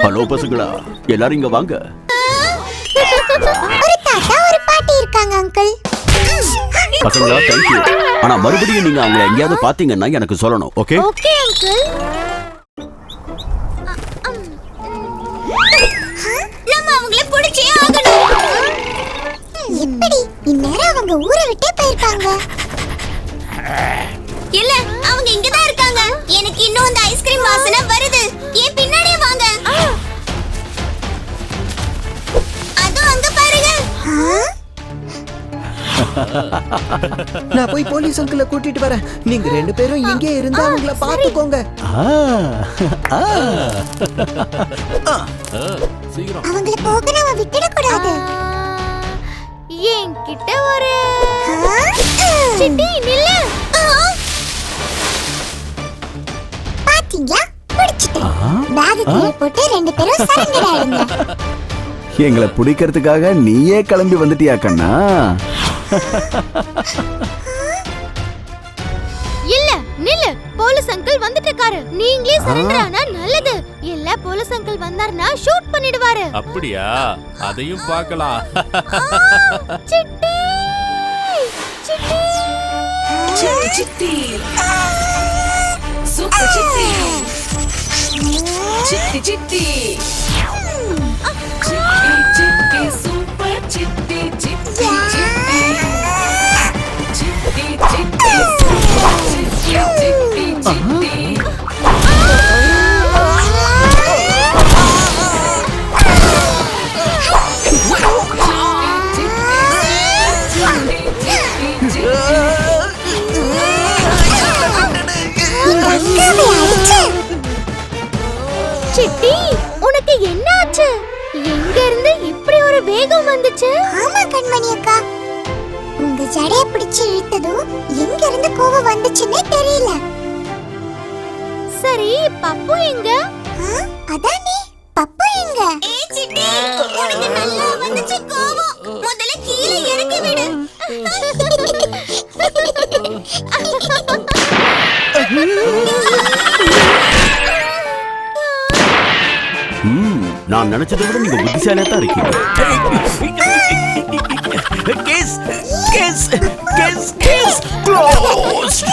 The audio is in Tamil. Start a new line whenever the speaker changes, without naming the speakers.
ஹலோ பசங்களா, எல்லாரும் இங்க வாங்க.
ஒரு தாத்தா ஒரு பாட்டி இருக்காங்க அங்கிள்.
பசங்களா, தேங்க்யூ. ஆனா மறுபடியும் நீங்க அவங்களை எங்கேயாவது பாத்தீங்கன்னா எனக்கு சொல்லணும். Okay
okay uncle. நம்ம அவங்களை பிடிச்சே ஆகணும். எப்படி இந்நேரம் அவங்க ஊரை விட்டே போயிருப்பாங்க? இல்ல, அவங்க இங்கதான் இருக்காங்க. எனக்கு இன்னும் அந்த ஐஸ்கிரீம் வாசனை வருது. ஏன் பின்னாடியே வாங்க. அதோ அங்க பாருங்க.
நான் போய் போலீஸ் அங்கிளை கூட்டிட்டு வரேன். நீங்க ரெண்டு பேரும் இங்கே இருந்து அவங்கள பாத்துக்கோங்க.
அவங்கள போக நாம விட்டுட கூடாது. என்கிட்ட ஒரு சிட்டி நில்லு. பாத்தீங்களா, பிடிச்சிட்டேன். பேக்குக்குள்ள போட்டு ரெண்டு பேரும் சரண்டர் ஆயிடுங்க.
எங்களை பிடிக்கிறதுக்காக நீயே கிளம்பி வந்துட்டியா கண்ணா?
இல்ல நில்லு, போலீஸ் அங்கிள் வந்துட்டு இருக்காரு. நீங்களே சரண்டர் ஆனா நல்லது. இல்ல போலீஸ் அங்கிள் வந்தாருன்னா ஷூட் பண்ணிடுவாரு.
அப்படியா? அதையும் பார்க்கலாம்.
City city
city city super city city city city city super city city city city city super city city city
city, உனக்கு என்ன ஆச்சு? எங்க இருந்து இப்படி ஒரு வேகம் வந்துச்சு? ஆமா கண்மணி அக்கா, உங்க ஜடைய பிடிச்சு இழுத்ததும் எங்க இருந்து கோவம் வந்துச்சுன்னே தெரியல. சரி, பப்பு எங்க? அதானே, பப்பு எங்க? ஏய் சிட்டி, உனக்கு நல்லா வந்துச்சு கோவம். முதல்ல கீழே இறக்கி விடு.
நான் நினைச்சதை விட நீங்க புத்திசாலியா தான் இருக்கீங்க. Case case case case closed.